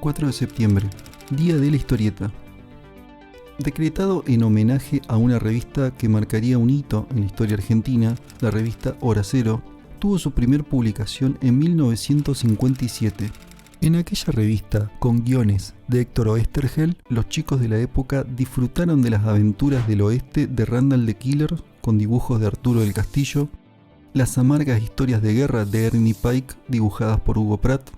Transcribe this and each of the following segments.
4 de septiembre, Día de la Historieta. Decretado en homenaje a una revista que marcaría un hito en la historia argentina, la revista Hora Cero tuvo su primer publicación en 1957. En aquella revista, con guiones de Héctor Oesterhel, los chicos de la época disfrutaron de las aventuras del oeste de Randall the Killer, con dibujos de Arturo del Castillo, las amargas historias de guerra de Ernie Pike, dibujadas por Hugo Pratt,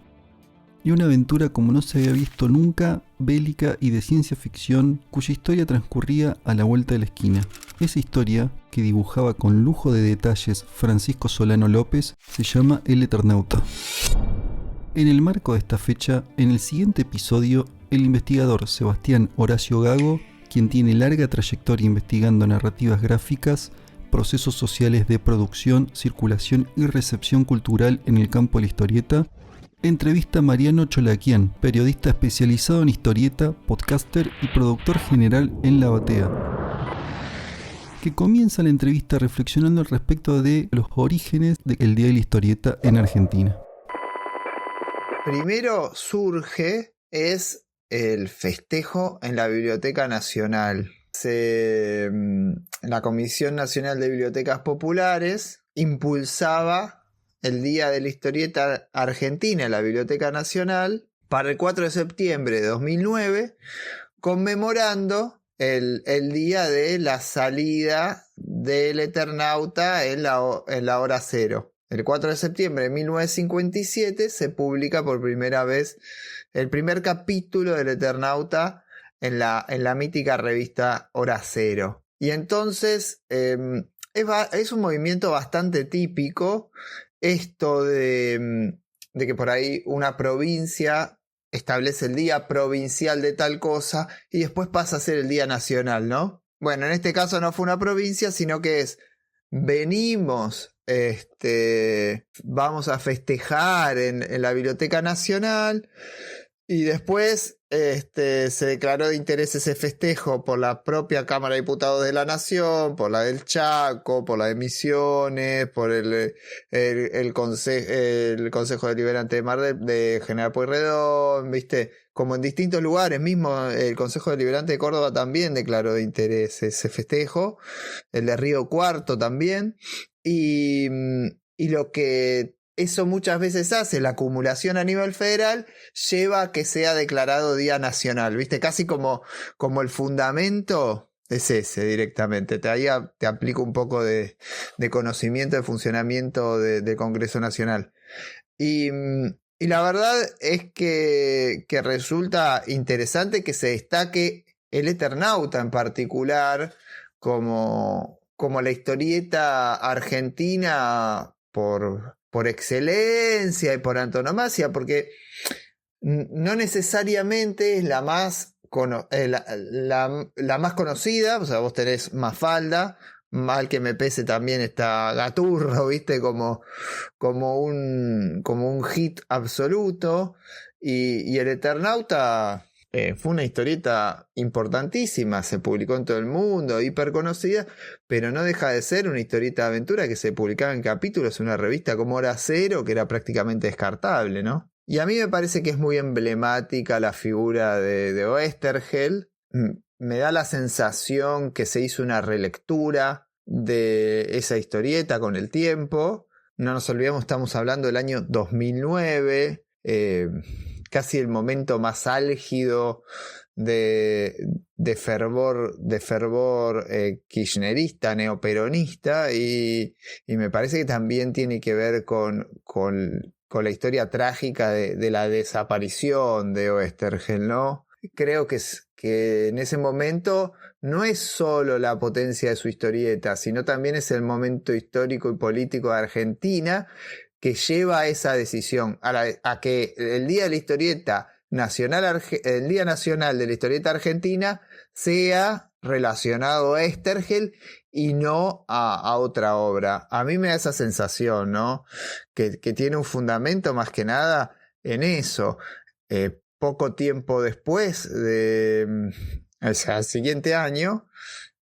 y una aventura como no se había visto nunca, bélica y de ciencia ficción, cuya historia transcurría a la vuelta de la esquina. Esa historia, que dibujaba con lujo de detalles Francisco Solano López, se llama El Eternauta. En el marco de esta fecha, en el siguiente episodio, el investigador Sebastián Horacio Gago, quien tiene larga trayectoria investigando narrativas gráficas, procesos sociales de producción, circulación y recepción cultural en el campo de la historieta, entrevista a Mariano Cholaquian, periodista especializado en historieta, podcaster y productor general en La Batea, que comienza la entrevista reflexionando al respecto de los orígenes del Día de la Historieta en Argentina. Primero surge es el festejo en la Biblioteca Nacional. La Comisión Nacional de Bibliotecas Populares impulsaba el Día de la Historieta Argentina en la Biblioteca Nacional para el 4 de septiembre de 2009, conmemorando el día de la salida del Eternauta en la Hora Cero. El 4 de septiembre de 1957 se publica por primera vez el primer capítulo del Eternauta en la mítica revista Hora Cero. Y entonces es un movimiento bastante típico esto de que por ahí una provincia establece el día provincial de tal cosa y después pasa a ser el día nacional, ¿no? Bueno, en este caso no fue una provincia, sino que vamos a festejar en la Biblioteca Nacional. Y después se declaró de interés ese festejo por la propia Cámara de Diputados de la Nación, por la del Chaco, por la de Misiones, por el Consejo Deliberante de General Pueyrredón, ¿viste? Como en distintos lugares, mismo el Consejo Deliberante de Córdoba también declaró de interés ese festejo, el de Río Cuarto también, y lo que eso muchas veces hace, la acumulación a nivel federal, lleva a que sea declarado Día Nacional, ¿viste? Casi como el fundamento es ese directamente. Ahí te aplico un poco de conocimiento de funcionamiento del Congreso Nacional. Y la verdad es que resulta interesante que se destaque el Eternauta en particular como la historieta argentina por excelencia y por antonomasia, porque no necesariamente es la más conocida. O sea, vos tenés Mafalda, mal que me pese también está Gaturro, ¿viste? Como un hit absoluto, y el Eternauta fue una historieta importantísima, se publicó en todo el mundo, hiper conocida, pero no deja de ser una historieta de aventura que se publicaba en capítulos en una revista como Hora Cero, que era prácticamente descartable, ¿no? Y a mí me parece que es muy emblemática la figura de Oesterhel. Me da la sensación que se hizo una relectura de esa historieta con el tiempo. No nos olvidemos, estamos hablando del año 2009, casi el momento más álgido de fervor kirchnerista, neoperonista, y me parece que también tiene que ver con la historia trágica de la desaparición de Oesterhel, ¿no? Creo que en ese momento no es solo la potencia de su historieta, sino también es el momento histórico y político de Argentina que lleva a esa decisión, a que el Día de la Historieta Nacional, el Día Nacional de la Historieta Argentina, sea relacionado a Oesterhel y no a otra obra. A mí me da esa sensación, ¿no? Que tiene un fundamento más que nada en eso. Poco tiempo después, o sea, el siguiente año,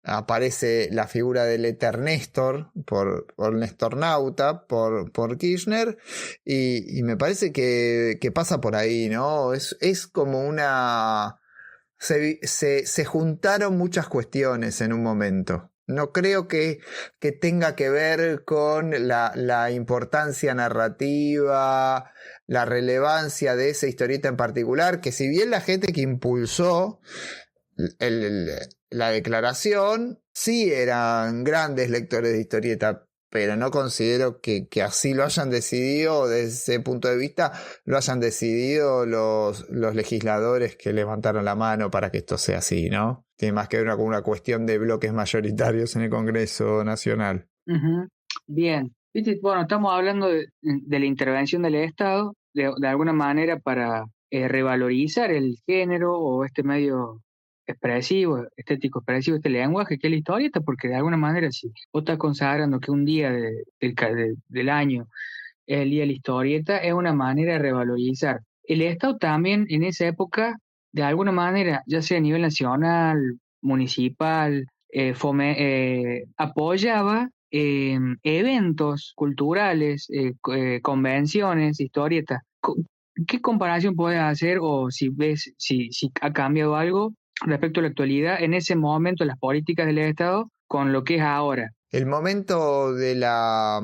aparece la figura del Eternéstor por Néstor Nauta, por Kirchner, y me parece que pasa por ahí, ¿no? Es como una... Se juntaron muchas cuestiones en un momento. No creo que tenga que ver con la importancia narrativa, la relevancia de esa historieta en particular, que si bien la gente que impulsó la declaración, sí eran grandes lectores de historieta, pero no considero que así lo hayan decidido, desde ese punto de vista, lo hayan decidido los legisladores que levantaron la mano para que esto sea así, ¿no? Tiene más que ver con una cuestión de bloques mayoritarios en el Congreso Nacional. Uh-huh. Bien. ¿Viste? Bueno, estamos hablando de la intervención del Estado, de alguna manera para revalorizar el género o este medio expresivo, estético expresivo, este lenguaje que es la historieta, porque de alguna manera si vos estás consagrando que un día del año es el día de la historieta, es una manera de revalorizar. El Estado también en esa época, de alguna manera, ya sea a nivel nacional, municipal, apoyaba eventos culturales, convenciones, historietas. ¿Qué comparación puedes hacer o si ves si ha cambiado algo respecto a la actualidad en ese momento las políticas del Estado con lo que es ahora? El momento de la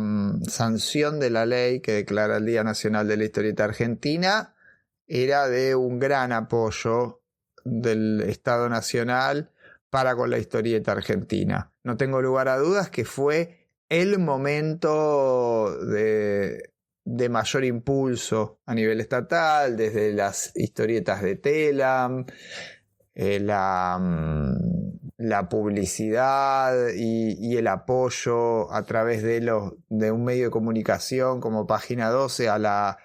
sanción de la ley que declara el Día Nacional de la Historieta Argentina era de un gran apoyo del Estado Nacional para con la historieta argentina. No tengo lugar a dudas que fue el momento de mayor impulso a nivel estatal, desde las historietas de Telam, la publicidad y el apoyo a través de un medio de comunicación como Página 12 a la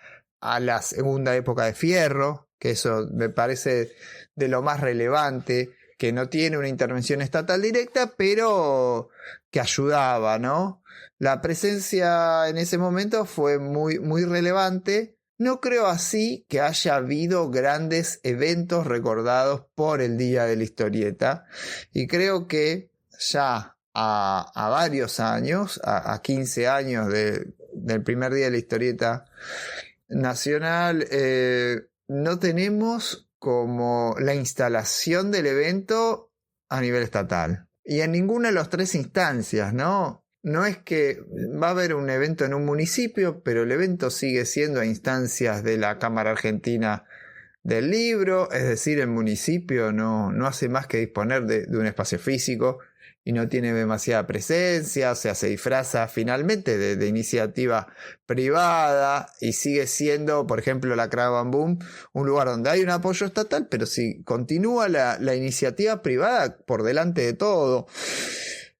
segunda época de Fierro, que eso me parece de lo más relevante, que no tiene una intervención estatal directa, pero que ayudaba, ¿no? La presencia en ese momento fue muy, muy relevante. No creo así que haya habido grandes eventos recordados por el Día de la Historieta, y creo que ya a varios años, a 15 años del primer Día de la Historieta Nacional, no tenemos como la instalación del evento a nivel estatal. Y en ninguna de las tres instancias, ¿no? No es que va a haber un evento en un municipio, pero el evento sigue siendo a instancias de la Cámara Argentina del Libro, es decir, el municipio no hace más que disponer de un espacio físico y no tiene demasiada presencia, o sea, se disfraza finalmente de iniciativa privada y sigue siendo, por ejemplo, la Cravan Boom, un lugar donde hay un apoyo estatal, pero si continúa la iniciativa privada por delante de todo.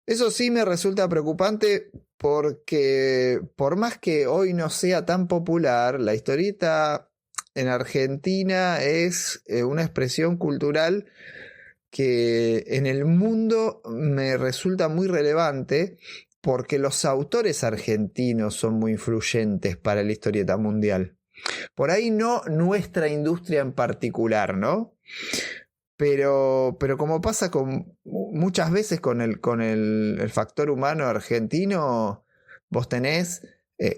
Eso sí me resulta preocupante porque por más que hoy no sea tan popular, la historieta en Argentina es una expresión cultural que en el mundo me resulta muy relevante porque los autores argentinos son muy influyentes para la historieta mundial. Por ahí no nuestra industria en particular, ¿no? Pero como pasa muchas veces con el factor humano argentino, vos tenés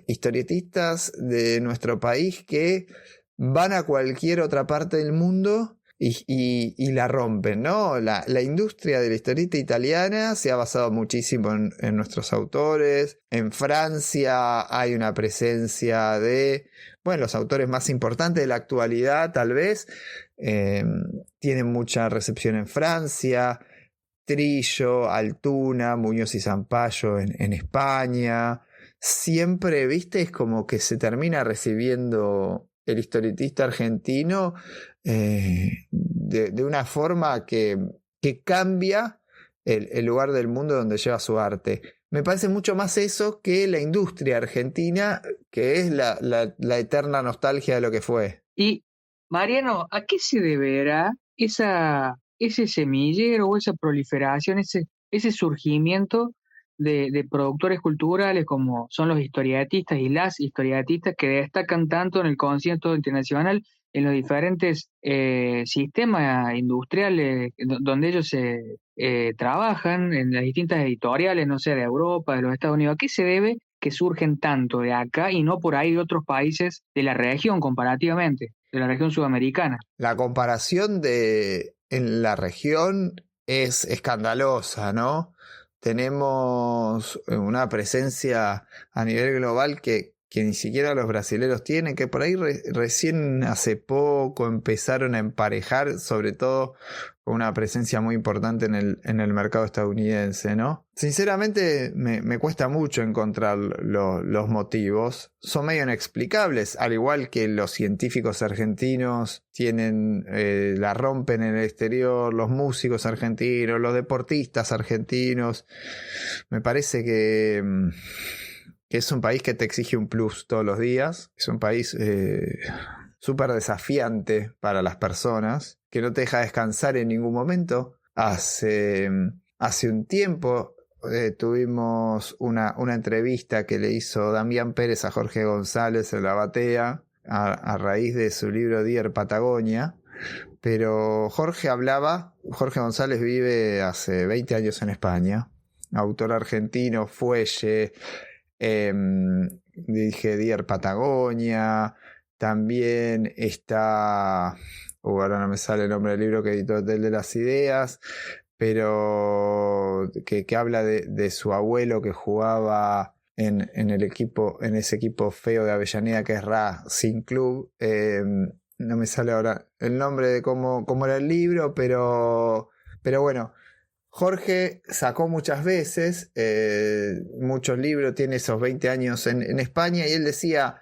historietistas de nuestro país que van a cualquier otra parte del mundo y la rompen, ¿no? La industria de la historieta italiana se ha basado muchísimo en nuestros autores. En Francia hay una presencia de, bueno, los autores más importantes de la actualidad, tal vez, tienen mucha recepción en Francia. Trillo, Altuna, Muñoz y Zampayo en España. Siempre, viste, es como que se termina recibiendo el historietista argentino de una forma que cambia el lugar del mundo donde lleva su arte. Me parece mucho más eso que la industria argentina, que es la eterna nostalgia de lo que fue. Y, Mariano, ¿a qué se deberá ese semillero o esa proliferación, ese surgimiento de productores culturales como son los historietistas y las historietistas que destacan tanto en el concierto internacional en los diferentes sistemas industriales donde ellos se trabajan en las distintas editoriales, no sé, de Europa, de los Estados Unidos. ¿A qué se debe que surgen tanto de acá y no por ahí de otros países de la región comparativamente, de la región sudamericana? La comparación en la región es escandalosa, ¿no? Tenemos una presencia a nivel global que ni siquiera los brasileros tienen, que por ahí recién hace poco empezaron a emparejar, sobre todo con una presencia muy importante en el mercado estadounidense, ¿no? Sinceramente me cuesta mucho encontrar los motivos. Son medio inexplicables, al igual que los científicos argentinos la rompen en el exterior, los músicos argentinos, los deportistas argentinos. Me parece que es un país que te exige un plus todos los días, es un país súper desafiante para las personas, que no te deja descansar en ningún momento. Hace un tiempo tuvimos una entrevista que le hizo Damián Pérez a Jorge González en La Batea a raíz de su libro Dear Patagonia, pero Jorge González vive hace 20 años en España, autor argentino, Fuelle, dije Dear Patagonia, también está, ahora no me sale el nombre del libro que editó Hotel de las Ideas, pero que habla de su abuelo que jugaba en ese equipo feo de Avellaneda que es Racing Club. No me sale ahora el nombre de cómo era el libro, pero bueno, Jorge sacó muchas veces muchos libros, tiene esos 20 años en España, y él decía: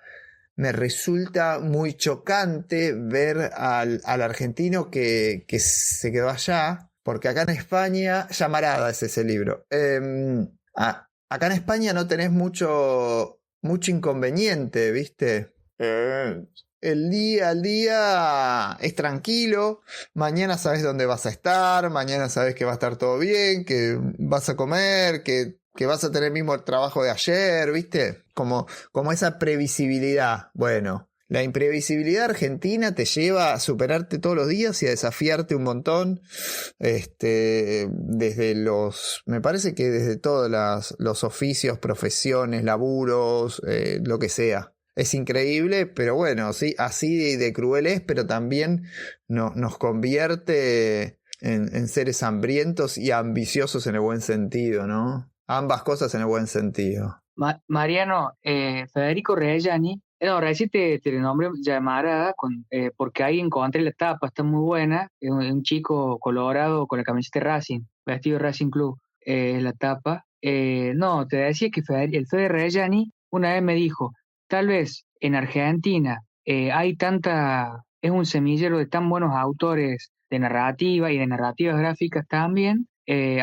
me resulta muy chocante ver al argentino que se quedó allá, porque acá en España, Llamarada es ese libro, acá en España no tenés mucho inconveniente, ¿viste? El día al día es tranquilo, mañana sabes dónde vas a estar, mañana sabes que va a estar todo bien, que vas a comer, que vas a tener el mismo trabajo de ayer, ¿viste? Como esa previsibilidad. Bueno, la imprevisibilidad argentina te lleva a superarte todos los días y a desafiarte un montón, me parece que desde todos los oficios, profesiones, laburos, lo que sea. Es increíble, pero bueno, sí, así de cruel es, pero también nos convierte en seres hambrientos y ambiciosos en el buen sentido, ¿no? Ambas cosas en el buen sentido. Mariano, Federico Reggiani, recién te nombré Llamarada porque ahí encontré la tapa, está muy buena, es un chico colorado con la camiseta de Racing, vestido de Racing Club, la tapa. No, te decía que el Fede Reggiani una vez me dijo: tal vez en Argentina es un semillero de tan buenos autores de narrativa y de narrativas gráficas también,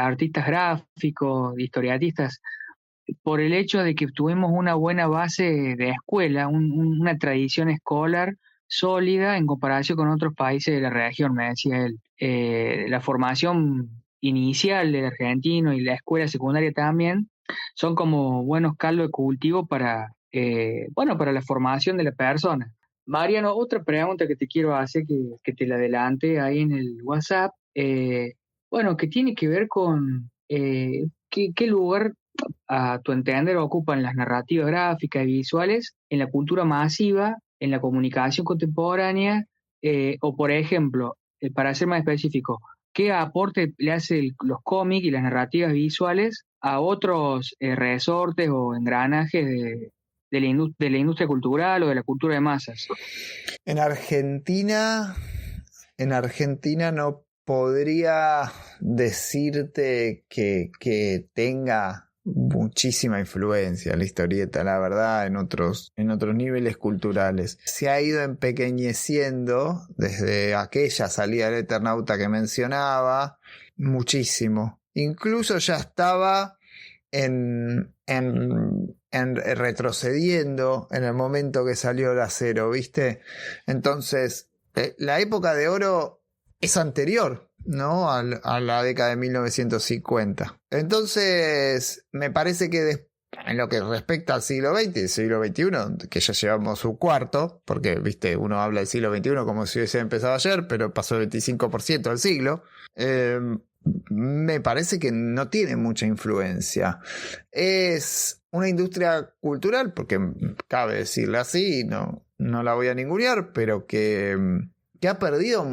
artistas gráficos, historietistas, por el hecho de que tuvimos una buena base de escuela, una tradición escolar sólida en comparación con otros países de la región, me decía él. La formación inicial del argentino y la escuela secundaria también son como buenos caldos de cultivo para la formación de la persona. Mariano, otra pregunta que te quiero hacer, que te la adelanté ahí en el WhatsApp, que tiene que ver con qué lugar, a tu entender, ocupan las narrativas gráficas y visuales en la cultura masiva, en la comunicación contemporánea, o por ejemplo, para ser más específico, ¿qué aporte le hace los cómics y las narrativas visuales a otros resortes o engranajes de la industria cultural o de la cultura de masas? En Argentina no podría decirte que tenga muchísima influencia la historieta, la verdad, en otros niveles culturales. Se ha ido empequeñeciendo desde aquella salida del Eternauta que mencionaba, muchísimo. Incluso ya estaba retrocediendo en el momento que salió el Acero, ¿viste? Entonces, la época de oro es anterior, ¿no? A la década de 1950. Entonces, me parece que en lo que respecta al siglo XX y el siglo XXI, que ya llevamos un cuarto, porque, ¿viste? Uno habla del siglo XXI como si hubiese empezado ayer, pero pasó el 25% del siglo. me parece que no tiene mucha influencia. Es una industria cultural, porque cabe decirle así, no la voy a ningunear, pero que ha perdido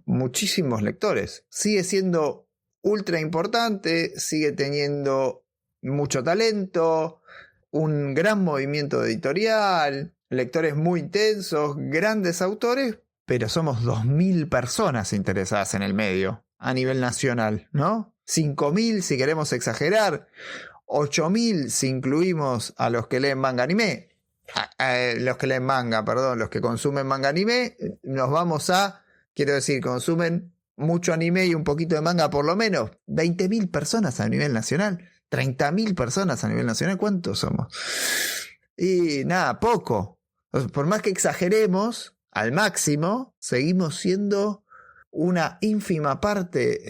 muchísimos lectores. Sigue siendo ultra importante, sigue teniendo mucho talento, un gran movimiento editorial, lectores muy intensos, grandes autores, pero somos 2.000 personas interesadas en el medio a nivel nacional, ¿no? 5.000 si queremos exagerar, 8.000 si incluimos a los que leen manga anime. Los que leen manga, perdón, los que consumen manga anime, nos vamos a, quiero decir, consumen mucho anime y un poquito de manga por lo menos, 20.000 personas a nivel nacional, 30.000 personas a nivel nacional, ¿cuántos somos? Y nada, poco. Por más que exageremos al máximo, seguimos siendo una ínfima parte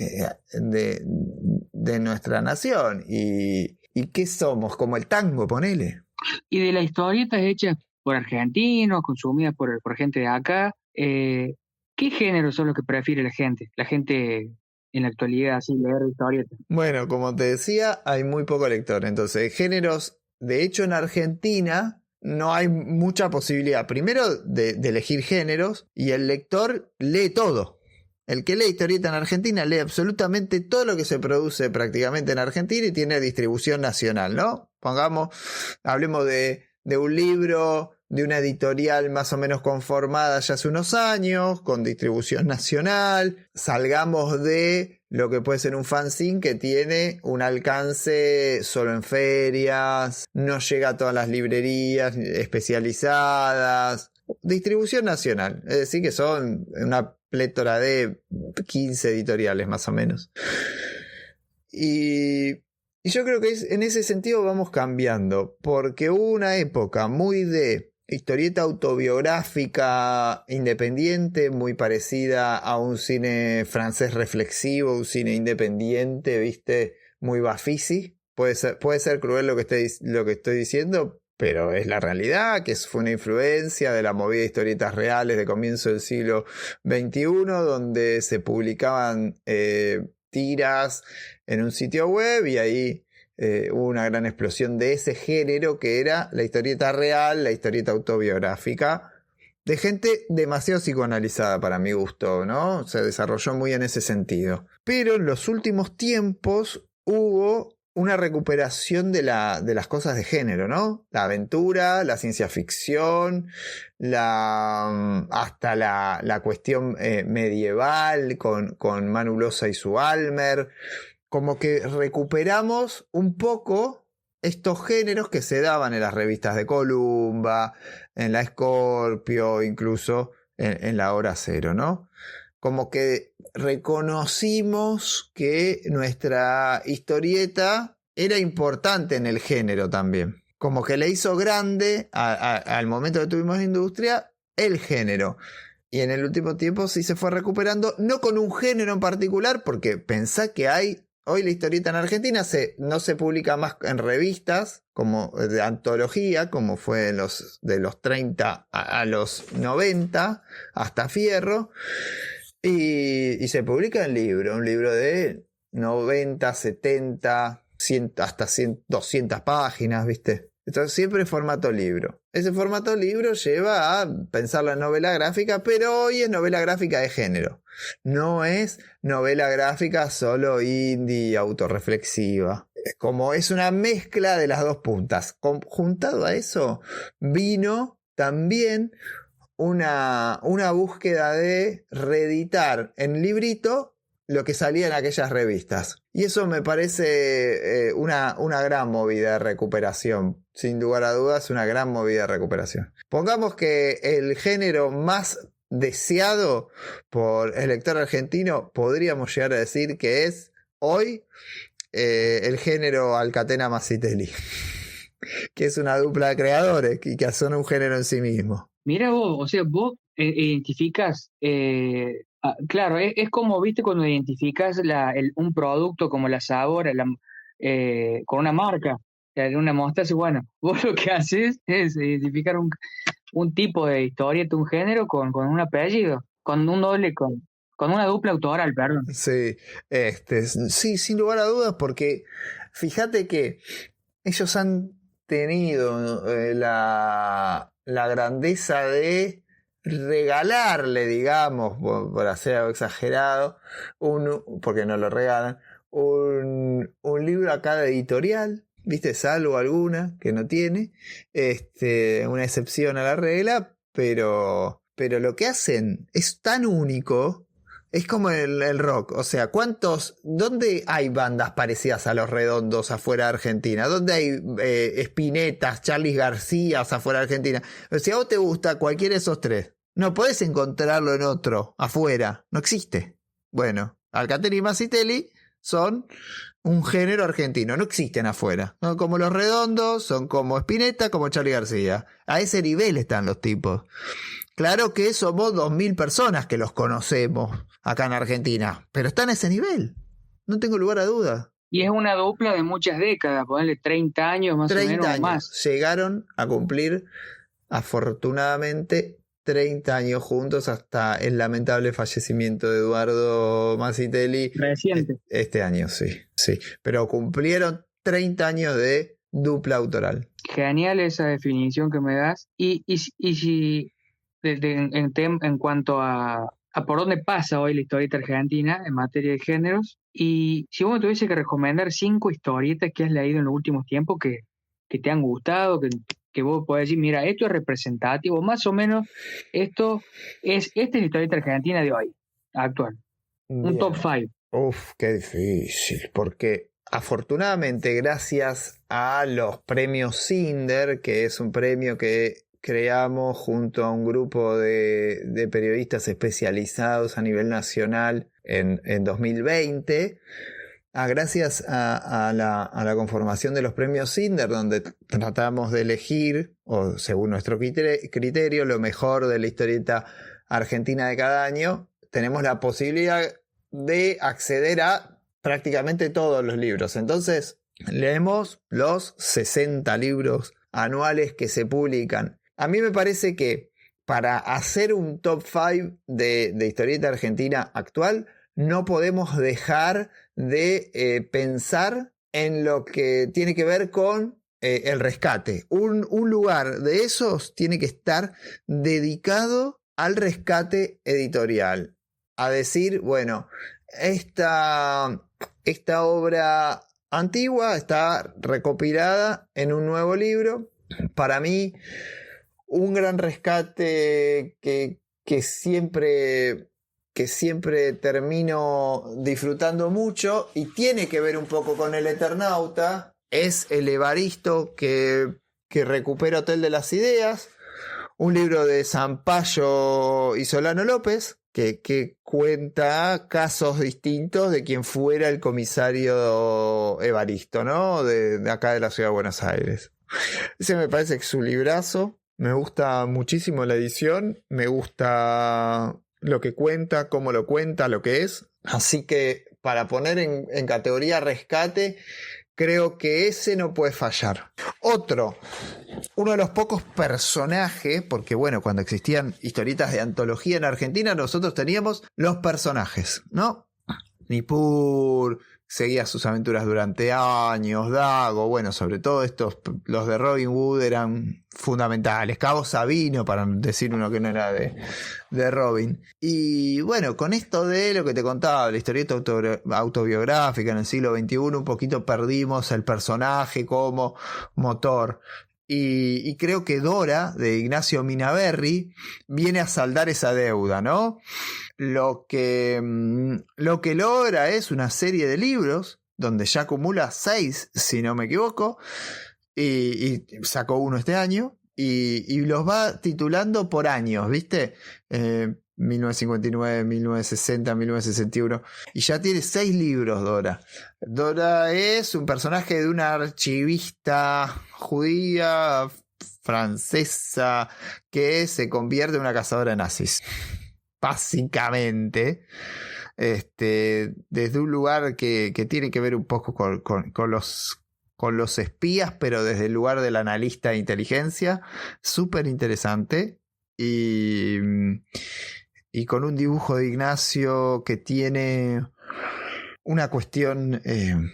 de nuestra nación. ¿Y qué somos? Como el tango, ponele. Y de las historietas hechas por argentinos, consumidas por gente de acá, ¿qué géneros son los que prefiere la gente? La gente en la actualidad, así, leer historietas. Bueno, como te decía, hay muy poco lector. Entonces, géneros, de hecho, en Argentina no hay mucha posibilidad, primero, de elegir géneros, y el lector lee todo. El que lee historieta en Argentina lee absolutamente todo lo que se produce prácticamente en Argentina y tiene distribución nacional, ¿no? Hablemos de un libro, de una editorial más o menos conformada ya hace unos años, con distribución nacional. Salgamos de lo que puede ser un fanzine que tiene un alcance solo en ferias, no llega a todas las librerías especializadas. Distribución nacional, es decir que son una plétora de 15 editoriales más o menos. Y yo creo que en ese sentido vamos cambiando, porque hubo una época muy de historieta autobiográfica independiente, muy parecida a un cine francés reflexivo, un cine independiente, ¿viste? Muy Bafisi. Puede ser cruel lo que estoy diciendo, pero es la realidad, que fue una influencia de la movida de historietas reales de comienzo del siglo XXI, donde se publicaban tiras en un sitio web y ahí hubo una gran explosión de ese género que era la historieta real, la historieta autobiográfica, de gente demasiado psicoanalizada para mi gusto, ¿no? Se desarrolló muy en ese sentido. Pero en los últimos tiempos hubo una recuperación de las cosas de género, ¿no? La aventura, la ciencia ficción, hasta la cuestión medieval con Manu Loza y su Almer. Como que recuperamos un poco estos géneros que se daban en las revistas de Columba, en la Scorpio, incluso en la Hora Cero, ¿no? Como que reconocimos que nuestra historieta era importante en el género también. Como que le hizo grande al momento que tuvimos industria el género. Y en el último tiempo sí se fue recuperando, no con un género en particular, porque pensá que hoy la historieta en Argentina no se publica más en revistas como de antología, como fue de los 30 a los 90, hasta Fierro. Y se publica en libro, un libro de 90, 70, 100, hasta 100, 200 páginas, ¿viste? Entonces siempre en formato libro. Ese formato libro lleva a pensar la novela gráfica, pero hoy es novela gráfica de género. No es novela gráfica solo indie, autorreflexiva. Como es una mezcla de las dos puntas. Juntado a eso, vino también una búsqueda de reeditar en librito lo que salía en aquellas revistas. Y eso me parece una gran movida de recuperación. Sin lugar a dudas, una gran movida de recuperación. Pongamos que el género más deseado por el lector argentino, podríamos llegar a decir que es hoy el género Alcatena Massitelli, que es una dupla de creadores y que son un género en sí mismo. Mira vos, o sea, vos identificás, claro, es como, viste, cuando identificás un producto como la Sabor con una marca, una mostaza, bueno, vos lo que haces es identificar un tipo de historieta, un género con un apellido, con un doble, Con una dupla autoral, perdón. Sí, sí, sin lugar a dudas, porque fíjate que ellos han tenido la grandeza de regalarle, digamos, por hacer algo exagerado, porque no lo regalan, un libro a cada editorial, ¿viste? Salvo alguna que no tiene, una excepción a la regla, pero lo que hacen es tan único. Es como el rock, o sea, ¿dónde hay bandas parecidas a Los Redondos afuera de Argentina? ¿Dónde hay Spinetas, Charly Garcías afuera de Argentina? O sea, si a vos te gusta cualquiera de esos tres, no podés encontrarlo en otro, afuera, no existe. Bueno, Alcatel y Mazzitelli son un género argentino, no existen afuera. Son como Los Redondos, son como Spinetta, como Charly García. A ese nivel están los tipos. Claro que somos 2.000 personas que los conocemos acá en Argentina, pero están a ese nivel, no tengo lugar a duda. Y es una dupla de muchas décadas, ponerle 30 años más 30 o menos años. más. Llegaron a cumplir, afortunadamente, 30 años juntos hasta el lamentable fallecimiento de Eduardo Mazzitelli. Reciente. Este año, sí. Pero cumplieron 30 años de dupla autoral. Genial esa definición que me das. Y si en cuanto a por dónde pasa hoy la historieta argentina en materia de géneros, y si vos me tuviese que recomendar 5 historietas que has leído en los últimos tiempos que te han gustado, que vos podés decir, mira, esto es representativo, más o menos, esta es la historieta argentina de hoy, actual. Bien. Un top 5. Uf, qué difícil, porque afortunadamente gracias a los premios Cinder, que es un premio que creamos junto a un grupo de periodistas especializados a nivel nacional en 2020, gracias a la conformación de los premios Cinder, donde tratamos de elegir, o según nuestro criterio, lo mejor de la historieta argentina de cada año, tenemos la posibilidad de acceder a prácticamente todos los libros. Entonces, leemos los 60 libros anuales que se publican. A mí me parece que para hacer un top 5 de historieta argentina actual, no podemos dejar de pensar en lo que tiene que ver con el rescate. Un lugar de esos tiene que estar dedicado al rescate editorial. A decir, bueno, esta obra antigua está recopilada en un nuevo libro. Para mí, un gran rescate que siempre termino disfrutando mucho y tiene que ver un poco con el Eternauta es El Evaristo que recupera Hotel de las Ideas, un libro de Zampayo y Solano López que cuenta casos distintos de quien fuera el comisario Evaristo, ¿no? De acá de la ciudad de Buenos Aires. Ese me parece que es un librazo. Me gusta muchísimo la edición, me gusta lo que cuenta, cómo lo cuenta, lo que es. Así que para poner en categoría rescate, creo que ese no puede fallar. Uno de los pocos personajes, porque bueno, cuando existían historietas de antología en Argentina, nosotros teníamos los personajes, ¿no? Nippur seguía sus aventuras durante años, Dago, bueno, sobre todo los de Robin Hood eran fundamentales, Cabo Sabino, para decir uno que no era de Robin. Y bueno, con esto de lo que te contaba, la historieta autobiográfica en el siglo XXI, un poquito perdimos el personaje como motor. Y creo que Dora, de Ignacio Minaberri, viene a saldar esa deuda, ¿no? Lo que logra es una serie de libros, donde ya acumula 6, si no me equivoco, y sacó uno este año, y los va titulando por años, ¿viste? 1959, 1960, 1961, y ya tiene 6 libros Dora. Dora es un personaje de una archivista judía francesa que se convierte en una cazadora de nazis. Básicamente, desde un lugar que tiene que ver un poco con los espías, pero desde el lugar del analista de inteligencia, súper interesante. Y y con un dibujo de Ignacio que tiene una cuestión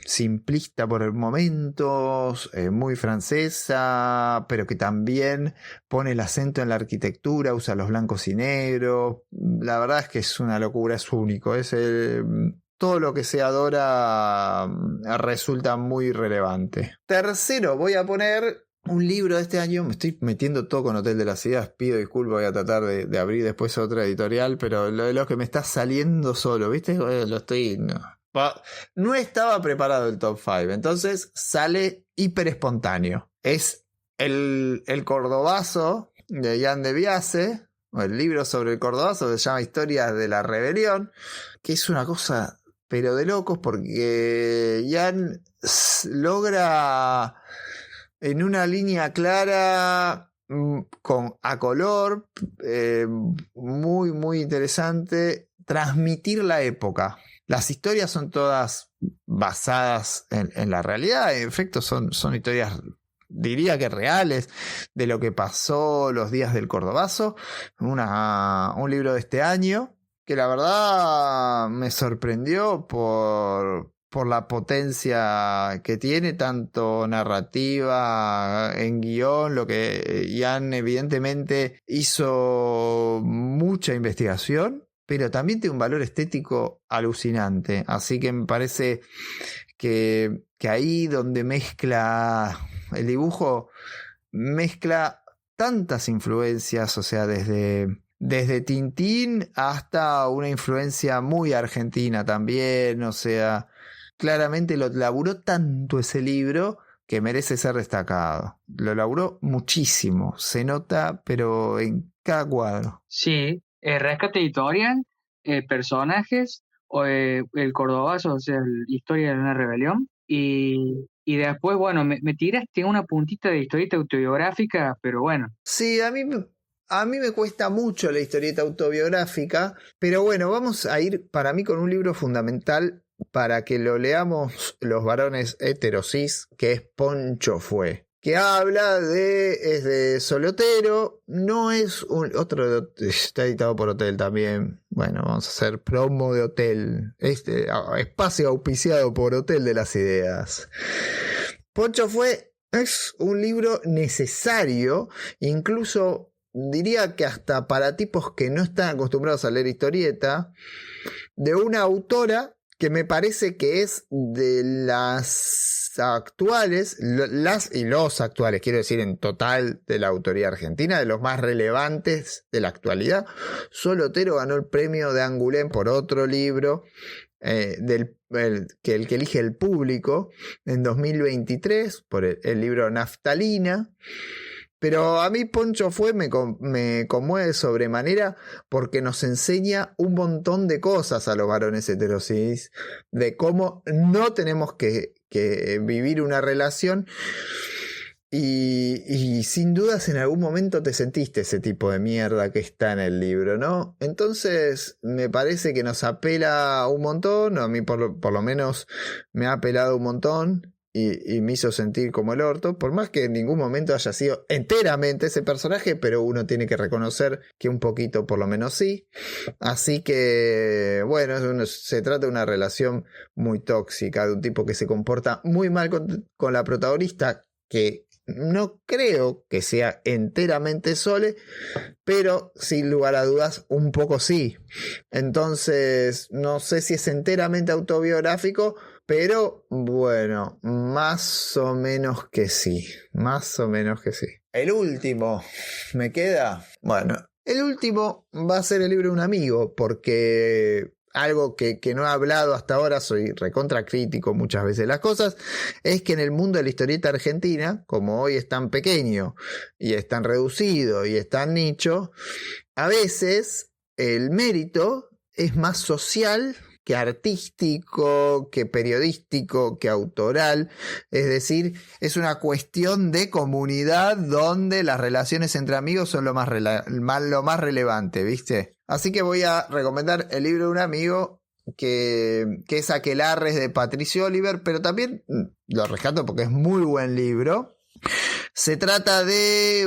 simplista por momentos, muy francesa, pero que también pone el acento en la arquitectura, usa los blancos y negros. La verdad es que es una locura, es único. Todo lo que se adora resulta muy relevante. Tercero, voy a poner un libro de este año. Me estoy metiendo todo con Hotel de las Ideas. Pido disculpas, voy a tratar de abrir después otra editorial, pero lo que me está saliendo solo, ¿viste? Lo estoy... No estaba preparado el top 5, entonces sale hiper espontáneo. Es el Cordobazo de Jan de Biase, o el libro sobre el Cordobazo que se llama Historias de la Rebelión, que es una cosa pero de locos, porque Jan logra en una línea clara, a color, muy muy interesante, transmitir la época. Las historias son todas basadas en la realidad. En efecto, son historias, diría que reales, de lo que pasó los días del Cordobazo. Un libro de este año que la verdad me sorprendió por la potencia que tiene, tanto narrativa, en guión, lo que Jan evidentemente hizo mucha investigación, pero también tiene un valor estético alucinante. Así que me parece que ahí donde mezcla el dibujo, mezcla tantas influencias, o sea, desde Tintín hasta una influencia muy argentina también, o sea, claramente lo laburó tanto ese libro que merece ser destacado. Lo laburó muchísimo, se nota, pero en cada cuadro. Sí, Rescate Editorial, personajes, el Cordobazo, o sea, Historia de una Rebelión. Y después, bueno, me tiraste una puntita de historieta autobiográfica, pero bueno. Sí, a mí me cuesta mucho la historieta autobiográfica, pero bueno, vamos a ir para mí con un libro fundamental para que lo leamos los varones heterosis, que es Poncho Fue, que habla es de Solotero, no es está editado por Hotel también. Bueno, vamos a hacer promo de Hotel, espacio auspiciado por Hotel de las Ideas. Poncho Fue es un libro necesario, incluso diría que hasta para tipos que no están acostumbrados a leer historieta, de una autora que me parece que es de las actuales, los actuales, quiero decir en total de la autoría argentina, de los más relevantes de la actualidad. Solotero ganó el premio de Angoulême por otro libro, el que elige el público, en 2023, por el libro Naftalina. Pero a mí Poncho Fue me conmueve sobremanera porque nos enseña un montón de cosas a los varones heterosis, de cómo no tenemos que vivir una relación y sin dudas en algún momento te sentiste ese tipo de mierda que está en el libro, ¿no? Entonces me parece que nos apela un montón, a mí por lo menos me ha apelado un montón. Y me hizo sentir como el orto, por más que en ningún momento haya sido enteramente ese personaje, pero uno tiene que reconocer que un poquito por lo menos sí. Así que bueno, se trata de una relación muy tóxica, de un tipo que se comporta muy mal con la protagonista, que no creo que sea enteramente Sole, pero sin lugar a dudas un poco sí. Entonces no sé si es enteramente autobiográfico, pero bueno, más o menos que sí. Más o menos que sí. El último, ¿me queda? Bueno, el último va a ser el libro de un amigo, porque algo que no he hablado hasta ahora, soy recontra crítico muchas veces de las cosas, es que en el mundo de la historieta argentina, como hoy es tan pequeño y es tan reducido y es tan nicho, a veces el mérito es más social que artístico, que periodístico, que autoral. Es decir, es una cuestión de comunidad donde las relaciones entre amigos son lo más relevante, ¿viste? Así que voy a recomendar el libro de un amigo que es Aquelarres de Patricio Oliver, pero también lo rescato porque es muy buen libro. Se trata de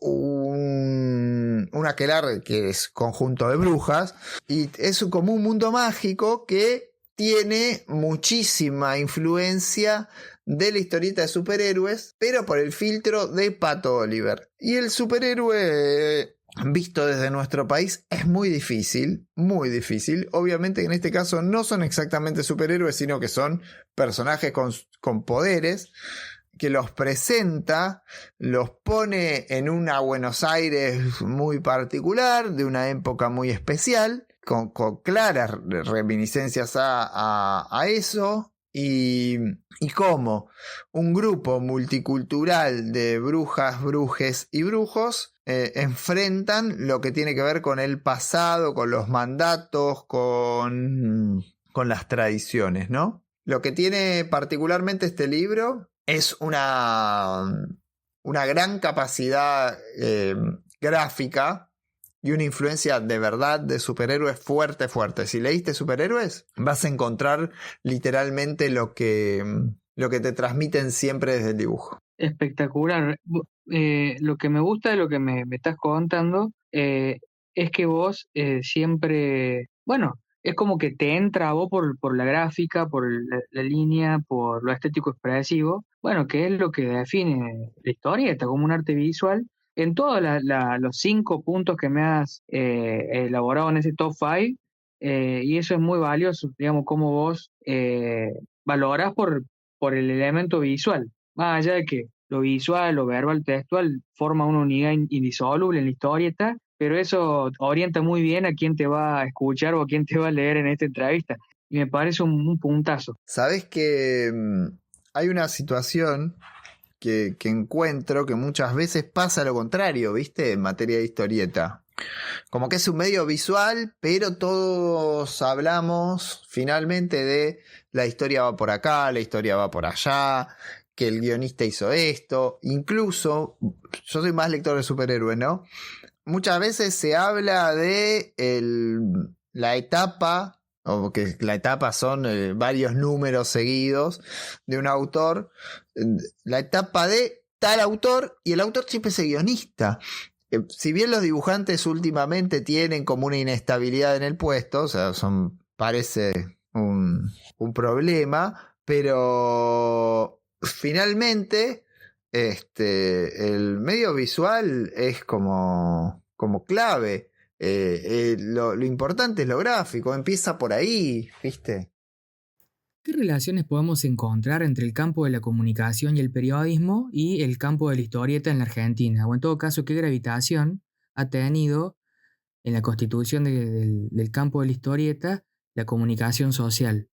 un aquelarre que es conjunto de brujas, y es como un mundo mágico que tiene muchísima influencia de la historieta de superhéroes, pero por el filtro de Pato Oliver. Y el superhéroe visto desde nuestro país es muy difícil, muy difícil. Obviamente en este caso no son exactamente superhéroes, sino que son personajes con poderes, que los presenta, los pone en una Buenos Aires muy particular, de una época muy especial, con claras reminiscencias a eso. Y cómo un grupo multicultural de brujas, brujes y brujos enfrentan lo que tiene que ver con el pasado, con los mandatos, con las tradiciones, ¿no? Lo que tiene particularmente este libro es una gran capacidad gráfica y una influencia de verdad de superhéroes fuerte, fuerte. Si leíste Superhéroes, vas a encontrar literalmente lo que te transmiten siempre desde el dibujo. Espectacular. Lo que me gusta de lo que me estás contando es que vos siempre, bueno, es como que te entra a vos por la gráfica, por la línea, por lo estético expresivo, bueno, que es lo que define la historieta como un arte visual. En todos los 5 puntos que me has elaborado en ese top 5, y eso es muy valioso, digamos, cómo vos valorás por el elemento visual, más allá de que lo visual, lo verbal, textual forma una unidad indisoluble en la historieta, pero eso orienta muy bien a quién te va a escuchar o a quién te va a leer en esta entrevista. Y me parece un puntazo. Sabes que hay una situación que encuentro que muchas veces pasa lo contrario, ¿viste? En materia de historieta. Como que es un medio visual, pero todos hablamos finalmente de la historia va por acá, la historia va por allá, que el guionista hizo esto. Incluso, yo soy más lector de superhéroes, ¿no? Muchas veces se habla de la etapa, o que la etapa son varios números seguidos de un autor, la etapa de tal autor, y el autor siempre es el guionista. Si bien los dibujantes últimamente tienen como una inestabilidad en el puesto, o sea, parece un problema, pero finalmente el medio visual es como clave. Lo importante es lo gráfico, empieza por ahí, ¿viste? ¿Qué relaciones podemos encontrar entre el campo de la comunicación y el periodismo y el campo de la historieta en la Argentina? O en todo caso, ¿qué gravitación ha tenido en la constitución del campo de la historieta la comunicación social?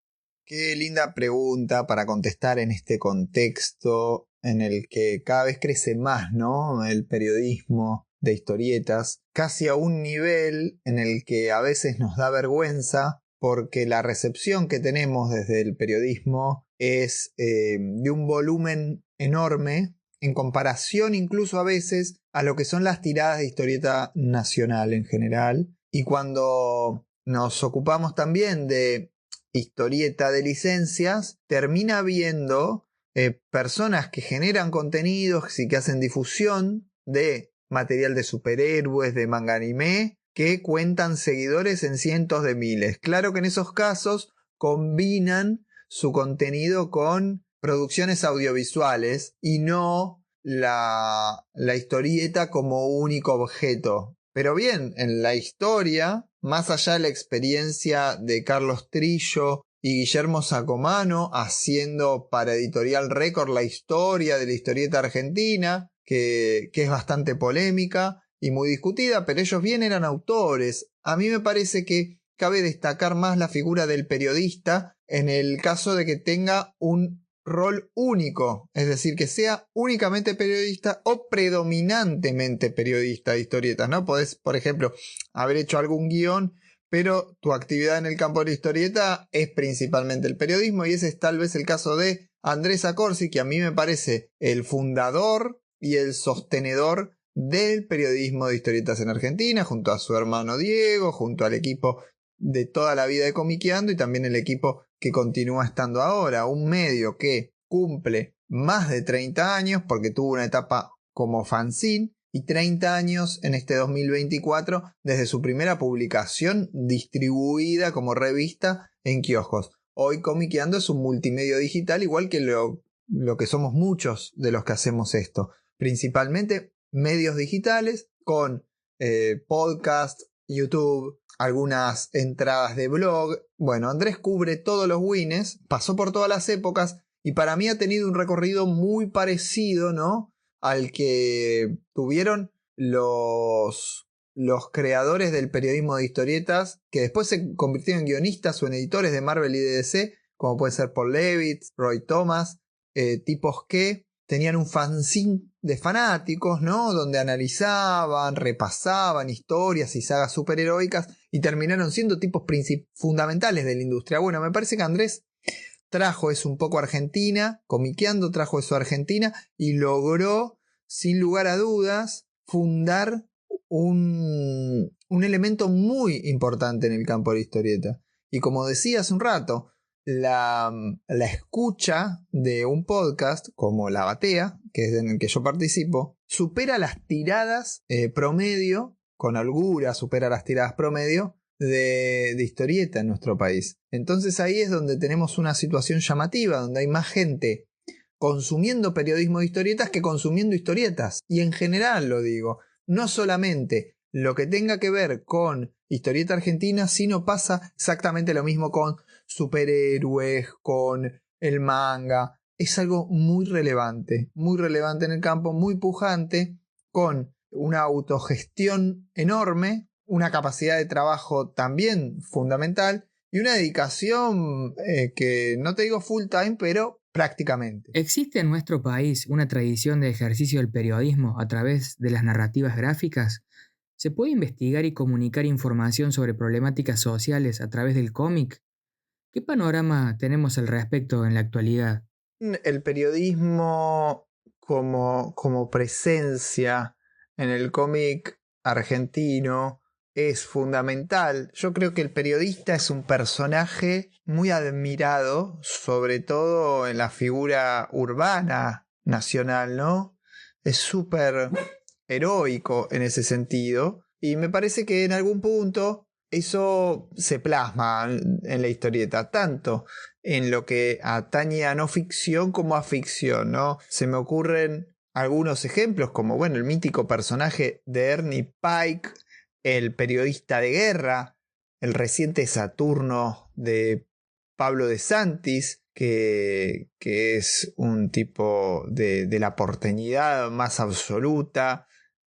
Qué linda pregunta para contestar en este contexto en el que cada vez crece más, ¿no? El periodismo de historietas, casi a un nivel en el que a veces nos da vergüenza porque la recepción que tenemos desde el periodismo es de un volumen enorme en comparación incluso a veces a lo que son las tiradas de historieta nacional en general. Y cuando nos ocupamos también de historieta de licencias, termina habiendo personas que generan contenidos y que hacen difusión de material de superhéroes, de manga anime, que cuentan seguidores en cientos de miles. Claro que en esos casos combinan su contenido con producciones audiovisuales y no la historieta como único objeto. Pero bien, en la historia, más allá de la experiencia de Carlos Trillo y Guillermo Sacomano haciendo para Editorial Record la historia de la historieta argentina, que es bastante polémica y muy discutida, pero ellos bien eran autores. A mí me parece que cabe destacar más la figura del periodista en el caso de que tenga un rol único, es decir, que sea únicamente periodista o predominantemente periodista de historietas, ¿no? Podés, por ejemplo, haber hecho algún guión, pero tu actividad en el campo de la historieta es principalmente el periodismo, y ese es tal vez el caso de Andrés Acorsi, que a mí me parece el fundador y el sostenedor del periodismo de historietas en Argentina, junto a su hermano Diego, junto al equipo de toda la vida de Comiqueando y también el equipo que continúa estando ahora, un medio que cumple más de 30 años porque tuvo una etapa como fanzine y 30 años en este 2024 desde su primera publicación distribuida como revista en kioscos. Hoy Comiqueando es un multimedio digital, igual que lo que somos muchos de los que hacemos esto. Principalmente medios digitales con podcast, YouTube, algunas entradas de blog. Bueno, Andrés cubre todos los wines, pasó por todas las épocas y para mí ha tenido un recorrido muy parecido, ¿no?, al que tuvieron los creadores del periodismo de historietas, que después se convirtieron en guionistas o en editores de Marvel y de DC, como puede ser Paul Levitz, Roy Thomas, tipos que tenían un fanzine de fanáticos, ¿no?, donde analizaban, repasaban historias y sagas superheroicas y terminaron siendo tipos fundamentales de la industria. Bueno, me parece que Andrés trajo eso un poco a Argentina, Comiqueando trajo eso a Argentina y logró, sin lugar a dudas, fundar un elemento muy importante en el campo de la historieta. Y como decía hace un rato, la escucha de un podcast como La Batea, que es en el que yo participo, supera las tiradas promedio, con holgura supera las tiradas promedio de historieta en nuestro país. Entonces ahí es donde tenemos una situación llamativa, donde hay más gente consumiendo periodismo de historietas que consumiendo historietas. Y en general lo digo, no solamente lo que tenga que ver con historieta argentina, sino pasa exactamente lo mismo con superhéroes, con el manga. Es algo muy relevante en el campo, muy pujante, con una autogestión enorme, una capacidad de trabajo también fundamental y una dedicación que no te digo full time, pero prácticamente. ¿Existe en nuestro país una tradición de ejercicio del periodismo a través de las narrativas gráficas? ¿Se puede investigar y comunicar información sobre problemáticas sociales a través del cómic? ¿Qué panorama tenemos al respecto en la actualidad? El periodismo como presencia en el cómic argentino es fundamental. Yo creo que el periodista es un personaje muy admirado, sobre todo en la figura urbana nacional, ¿no? Es súper heroico en ese sentido y me parece que en algún punto eso se plasma en la historieta, tanto en lo que atañe a no ficción como a ficción, ¿no? Se me ocurren algunos ejemplos como, bueno, el mítico personaje de Ernie Pike, el periodista de guerra, el reciente Saturno de Pablo de Santis, que es un tipo de la porteñidad más absoluta.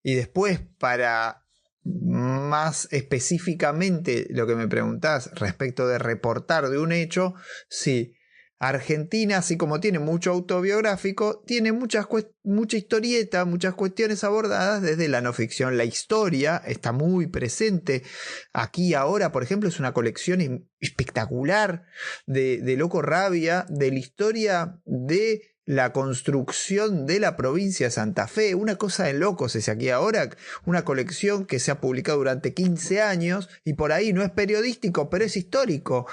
Y después, para más específicamente lo que me preguntás respecto de reportar de un hecho, sí, Argentina, así como tiene mucho autobiográfico, tiene mucha historieta, muchas cuestiones abordadas desde la no ficción. La historia está muy presente. Aquí ahora, por ejemplo, es una colección espectacular de Loco Rabia, de la historia de la construcción de la provincia de Santa Fe. Una cosa de locos es aquí ahora, una colección que se ha publicado durante 15 años y por ahí no es periodístico, pero es histórico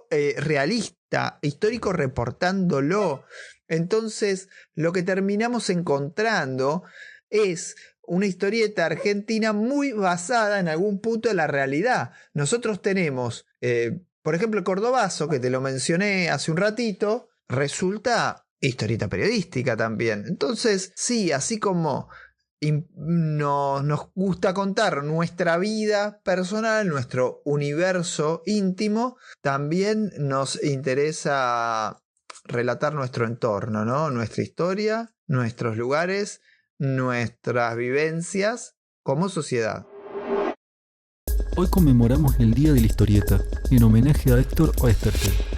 realista, histórico reportándolo. Entonces lo que terminamos encontrando es una historieta argentina muy basada en algún punto de la realidad. Nosotros tenemos, por ejemplo, el Cordobazo, que te lo mencioné hace un ratito, resulta historieta periodística también. Entonces, sí, así como nos gusta contar nuestra vida personal, nuestro universo íntimo, también nos interesa relatar nuestro entorno, ¿no? Nuestra historia, nuestros lugares, nuestras vivencias como sociedad. Hoy conmemoramos el Día de la Historieta, en homenaje a Héctor Oesterheld.